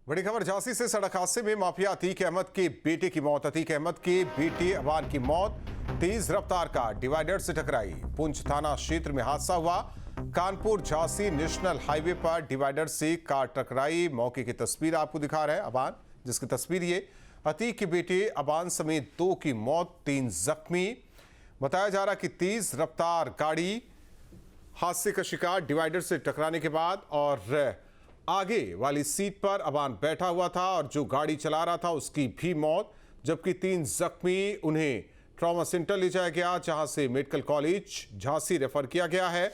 बड़ी खबर झांसी से सड़क हादसे में माफिया अतीक अहमद के बेटे की मौत। अतीक अहमद के बेटे अवान की मौत तेज रफ्तार कार डिवाइडर से टकराई। पुंछ थाना क्षेत्र में हादसा हुआ। कानपुर झांसी नेशनल हाईवे पर डिवाइडर से कार टकराई। मौके की तस्वीर आपको दिखा रहे हैं अवान, जिसकी तस्वीर ये। अतीक के बेटे अवान समेत 2 की मौत, 3 जख्मी। बताया जा रहा कि तेज रफ्तार गाड़ी हादसे का शिकार डिवाइडर से टकराने के बाद और आगे वाली सीट पर अवान बैठा हुआ था और जो गाड़ी चला रहा था उसकी भी मौत, जबकि 3 जख्मी। उन्हें ट्रॉमा सेंटर ले जाया गया, जहां से मेडिकल कॉलेज झांसी रेफर किया गया है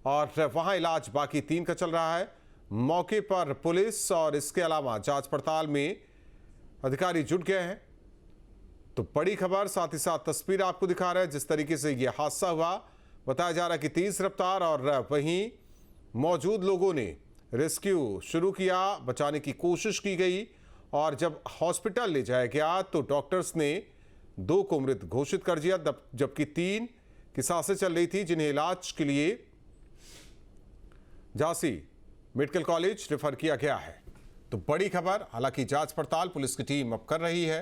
और वहां इलाज बाकी 3 का चल रहा है। मौके पर पुलिस और इसके अलावा जांच पड़ताल में अधिकारी जुट गए हैं। तो बड़ी खबर, साथ ही साथ तस्वीर आपको दिखा रहे हैं जिस तरीके से यह हादसा हुआ। बताया जा रहा है कि तेज रफ्तार और वहीं मौजूद लोगों ने रेस्क्यू शुरू किया, बचाने की कोशिश की गई और जब हॉस्पिटल ले जाया गया तो डॉक्टर्स ने 2 को मृत घोषित कर दिया, जबकि 3 की सांसें चल रही थी, जिन्हें इलाज के लिए झांसी मेडिकल कॉलेज रेफर किया गया है। तो बड़ी खबर, हालांकि जांच पड़ताल पुलिस की टीम अब कर रही है।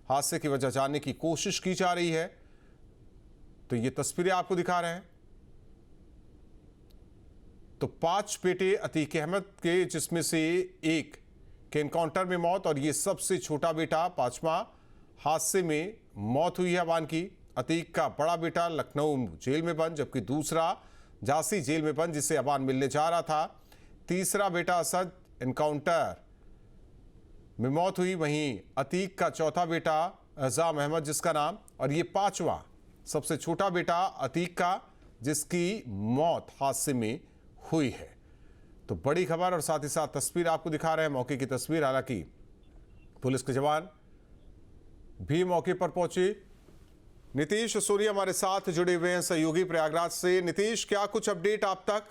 हादसे की वजह जानने की कोशिश की जा रही है। तो ये तस्वीरें आपको दिखा रहे हैं। तो 5 बेटे अतीक अहमद के, जिसमें से 1 के एनकाउंटर में मौत और ये सबसे छोटा बेटा 5वां हादसे में मौत हुई है अवान की। अतीक का बड़ा बेटा लखनऊ जेल में बंद, जबकि दूसरा झांसी जेल में बंद, जिसे अवान मिलने जा रहा था। तीसरा बेटा असद एनकाउंटर में मौत हुई। वहीं अतीक का चौथा बेटा अजाम अहमद जिसका नाम, और ये 5वां सबसे छोटा बेटा अतीक का, जिसकी मौत हादसे में हुई है। तो बड़ी खबर और साथ ही साथ तस्वीर आपको दिखा रहे हैं, मौके की तस्वीर। हालांकि पुलिस के जवान भी मौके पर पहुंचे। नीतीश सोनी हमारे साथ जुड़े हुए हैं सहयोगी प्रयागराज से। नीतीश, क्या कुछ अपडेट आप तक,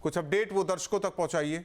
कुछ अपडेट वो दर्शकों तक पहुंचाइए।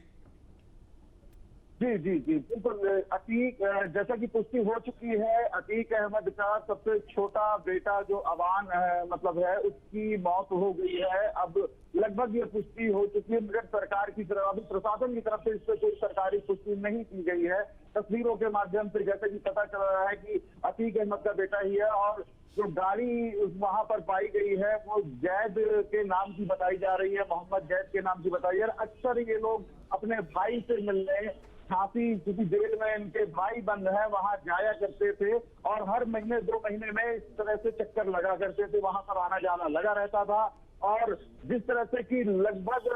जी जी जी बिल्कुल। अतीक, जैसा कि पुष्टि हो चुकी है, अतीक अहमद का सबसे छोटा बेटा जो अवान मतलब है, उसकी मौत हो गई है। अब लगभग ये पुष्टि हो चुकी है, मगर सरकार की तरफ, अभी प्रशासन की तरफ से इस पर कोई सरकारी पुष्टि नहीं की गई है। तस्वीरों के माध्यम से जैसे कि पता चल रहा है कि अतीक अहमद का बेटा ही है और जो गाड़ी वहां पर पाई गई है वो जैद के नाम की बताई जा रही है, मोहम्मद जैद के नाम की बताई है। अक्सर ये लोग अपने भाई से मिलने झांसी, क्योंकि जेल में इनके भाई बंद है, वहां जाया करते थे और हर महीने 2 महीने में इस तरह से चक्कर लगा करते थे, वहां पर आना जाना लगा रहता था। और जिस तरह से कि लगभग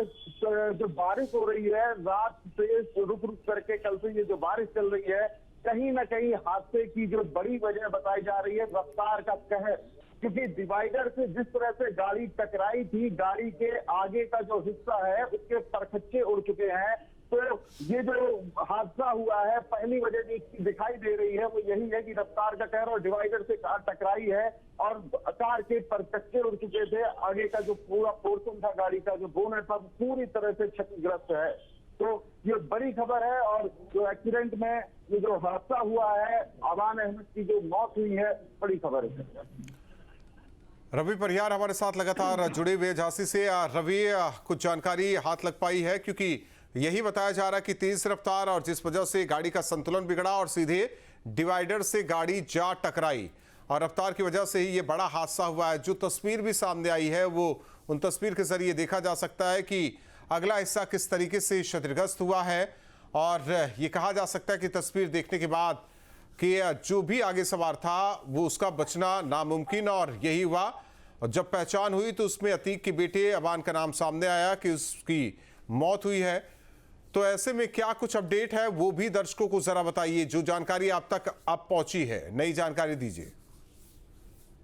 जो बारिश हो रही है रात से रुक रुक करके, कल से ये जो बारिश चल रही है, कहीं ना कहीं हादसे की जो बड़ी वजह बताई जा रही है रफ्तार का कहर। क्योंकि डिवाइडर से जिस तरह से गाड़ी टकराई थी, गाड़ी के आगे का जो हिस्सा है उसके परखच्चे उड़ चुके हैं। तो ये जो हादसा हुआ है, पहली वजह जो दिखाई दे रही है वो यही है कि रफ्तार का कहर और डिवाइडर से कार टकराई है और कार के परकच्चे उड़ चुके थे। आगे का जो पूरा पोर्शन था गाड़ी का, जो बोनेट था, पूरी तरह से क्षतिग्रस्त है। तो ये बड़ी खबर है। और जो एक्सीडेंट में ये जो हादसा हुआ है, अवान अहमद की जो मौत हुई है, बड़ी खबर है। रवि परिहार हमारे साथ लगातार जुड़े हुए झांसी से। रवि, कुछ जानकारी हाथ लग पाई है? क्योंकि यही बताया जा रहा है कि तेज रफ्तार और जिस वजह से गाड़ी का संतुलन बिगड़ा और सीधे डिवाइडर से गाड़ी जा टकराई और रफ्तार की वजह से ही ये बड़ा हादसा हुआ है। जो तस्वीर भी सामने आई है वो उन तस्वीर के जरिए देखा जा सकता है कि अगला हिस्सा किस तरीके से क्षतिग्रस्त हुआ है। और ये कहा जा सकता है कि तस्वीर देखने के बाद कि जो भी आगे सवार था वो उसका बचना नामुमकिन, और यही हुआ। और जब पहचान हुई तो उसमें अतीक के बेटे अवान का नाम सामने आया कि उसकी मौत हुई है। तो ऐसे में क्या कुछ अपडेट है वो भी दर्शकों को जरा बताइए, जो जानकारी आप तक अब पहुंची है, नई जानकारी दीजिए।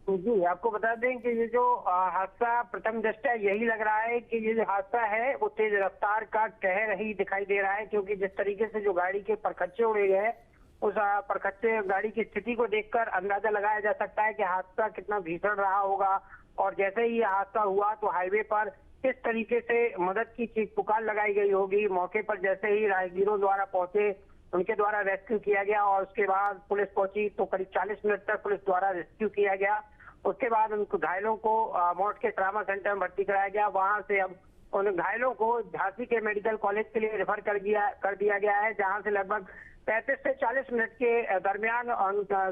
जी, आपको बता दें कि ये जो हादसा प्रथम दृष्टया यही लग रहा है कि ये जो हादसा है वो तेज रफ्तार का कहर ही दिखाई दे रहा है, क्योंकि जिस तरीके से जो गाड़ी के परखच्चे उड़े गए, उस परखच्चे गाड़ी की स्थिति को देखकर अंदाजा लगाया जा सकता है कि हादसा कितना भीषण रहा होगा। और जैसे ही ये हादसा हुआ तो हाईवे पर किस तरीके से मदद की चीख पुकार लगाई गई होगी। मौके पर जैसे ही राहगीरों द्वारा पहुंचे, उनके द्वारा रेस्क्यू किया गया और उसके बाद पुलिस पहुंची तो करीब 40 मिनट तक पुलिस द्वारा रेस्क्यू किया गया। उसके बाद उनको घायलों को मोट के ट्रामा सेंटर में भर्ती कराया गया। वहां से अब उन घायलों को झांसी के मेडिकल कॉलेज के लिए रेफर कर दिया गया है, जहां से लगभग 35 से 40 मिनट के दरमियान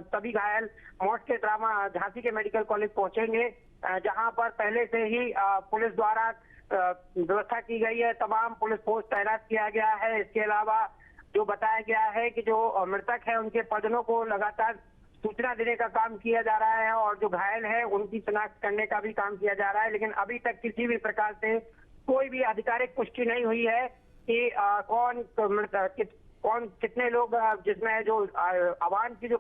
सभी घायल मौत के ड्रामा झांसी के मेडिकल कॉलेज पहुंचेंगे, जहां पर पहले से ही पुलिस द्वारा व्यवस्था की गई है, तमाम पुलिस फोर्स तैनात किया गया है। इसके अलावा जो बताया गया है कि जो मृतक है उनके परिजनों को लगातार सूचना देने का काम किया जा रहा है और जो घायल है उनकी शिनाख्त करने का भी काम किया जा रहा है, लेकिन अभी तक किसी भी प्रकार से कोई भी आधिकारिक पुष्टि नहीं हुई है कि कौन कितने लोग जिसमें जो अवान की जो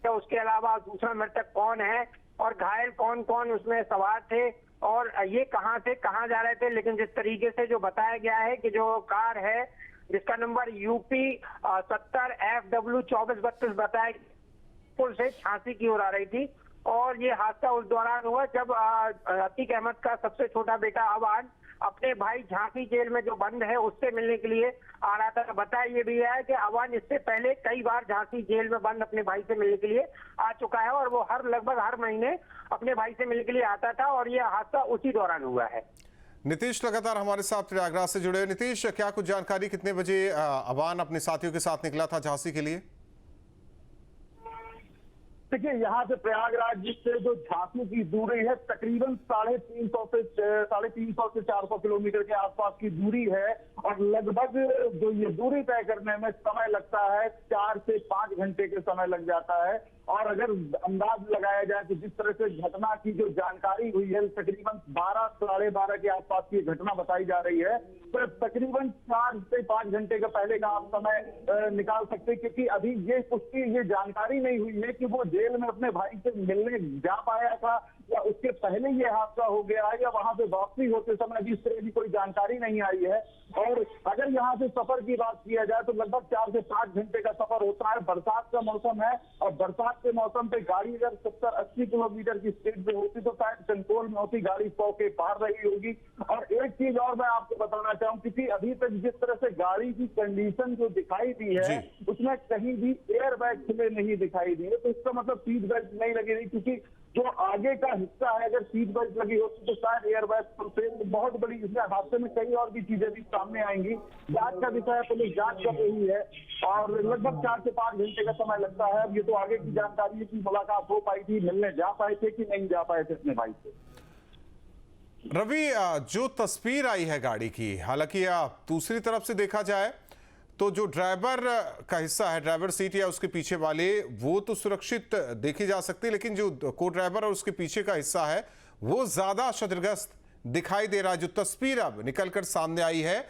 उसके अलावा दूसरा मृतक कौन है और घायल कौन कौन उसमें सवार थे और ये कहां से कहां जा रहे थे। लेकिन जिस तरीके से जो बताया गया है कि जो कार है जिसका नंबर UP 70 FW 2432 बताया पुल से झांसी की ओर आ रही थी और ये हादसा उस दौरान हुआ जब अतीक अहमद का सबसे छोटा बेटा अवान अपने भाई झांसी जेल में जो बंद है उससे मिलने के लिए आ रहा था। बताया ये भी है कि अवान इससे पहले कई बार झांसी जेल में बंद अपने भाई से मिलने के लिए आ चुका है और वो लगभग हर महीने अपने भाई से मिलने के लिए आता था और ये हादसा उसी दौरान हुआ है। नीतीश लगातार हमारे साथ प्रयागराज से जुड़े। नीतीश, क्या कुछ जानकारी, कितने बजे अवान अपने साथियों के साथ निकला था झांसी के लिए? देखिए, यहाँ से प्रयागराज से जो झांसी की दूरी है तकरीबन 350 से 400 किलोमीटर के आसपास की दूरी है और लगभग जो ये दूरी तय करने में समय लगता है 4 से 5 घंटे के समय लग जाता है। और अगर अंदाज लगाया जाए तो जिस तरह से घटना की जो जानकारी हुई है तकरीबन 12 साढ़े 12 के आसपास की घटना बताई जा रही है, तो तकरीबन 4 से 5 घंटे का पहले का आप समय निकाल सकते हैं, क्योंकि अभी ये जानकारी नहीं हुई है कि वो जेल में अपने भाई से मिलने जा पाया था या उसके पहले ये हादसा हो गया है या वहां पे वापसी होते समय भी इस तरह की कोई जानकारी नहीं आई है। और अगर यहाँ से सफर की बात किया जाए तो लगभग 4 से 5 घंटे का सफर होता है। बरसात का मौसम है और बरसात के मौसम पे गाड़ी अगर 70-80 किलोमीटर की स्पीड पे होती तो शायद कंट्रोल में होती, गाड़ी 100 के पार रही होगी। और एक चीज और मैं आपको बताना चाहूँ, क्योंकि अभी तक जिस तरह से गाड़ी की कंडीशन जो दिखाई दी है उसमें कहीं भी एयर बैग खुले नहीं दिखाई दिए, तो इसका मतलब सीट बेल्ट नहीं लगी रही, क्योंकि जो आगे का हिस्सा है अगर सीट बेल्ट लगी होती तो शायद एयर बैग खुलते। बहुत बड़ी इसमें हादसे में कई और भी चीजें भी सामने आएंगी। जांच का विषय है, पुलिस जांच कर रही है और लगभग 4 से 5 घंटे का समय लगता है। अब ये तो आगे की जानकारी है कि मुलाकात हो पाई थी, मिलने जा पाए थे कि नहीं जा पाए थे अपने भाई से। रवि, जो तस्वीर आई है गाड़ी की, हालांकि दूसरी तरफ से देखा जाए तो जो ड्राइवर का हिस्सा है, ड्राइवर सीट या उसके पीछे वाले, वो तो सुरक्षित देखी जा सकती है, लेकिन जो को ड्राइवर और उसके पीछे का हिस्सा है वो ज्यादा क्षतिग्रस्त दिखाई दे रहा है। जो तस्वीर अब निकलकर सामने आई है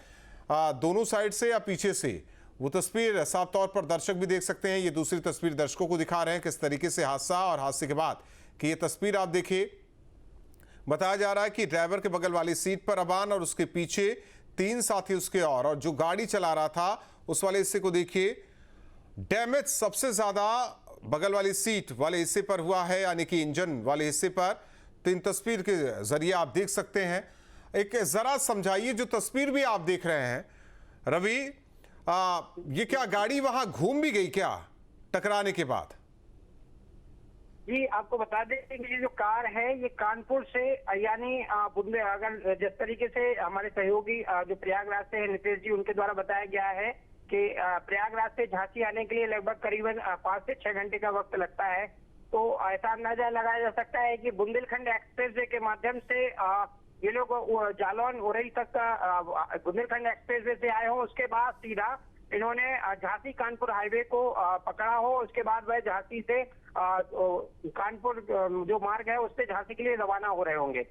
दोनों साइड से या पीछे से, वो तस्वीर साफ तौर पर दर्शक भी देख सकते हैं। ये दूसरी तस्वीर दर्शकों को दिखा रहे हैं किस तरीके से हादसा और हादसे के बाद कि ये तस्वीर आप देखिए। बताया जा रहा है कि ड्राइवर के बगल वाली सीट पर अबान और उसके पीछे 3 साथी उसके और जो गाड़ी चला रहा था उस वाले हिस्से को देखिए। डैमेज सबसे ज्यादा बगल वाली सीट वाले हिस्से पर हुआ है, यानी कि इंजन वाले हिस्से पर। तो इन तस्वीर के जरिए आप देख सकते हैं। एक जरा समझाइए, जो तस्वीर भी आप देख रहे हैं रवि, ये क्या गाड़ी वहां घूम भी गई क्या टकराने के बाद? जी, आपको बता दें कि ये जो कार है ये कानपुर से यानी अगर जिस तरीके से हमारे सहयोगी जो प्रयागराज से है नीतीश जी, उनके द्वारा बताया गया है कि प्रयागराज से झांसी आने के लिए लगभग करीबन 5 से 6 घंटे का वक्त लगता है। तो ऐसा अंदाजा लगाया जा सकता है कि बुंदेलखंड एक्सप्रेसवे के माध्यम से ये लोग जालौन उरई तक का बुंदेलखंड एक्सप्रेसवे से आए हो, उसके बाद सीधा इन्होंने झांसी कानपुर हाईवे को पकड़ा हो, उसके बाद वह झांसी से कानपुर जो मार्ग है उस पे झांसी के लिए रवाना हो रहे होंगे।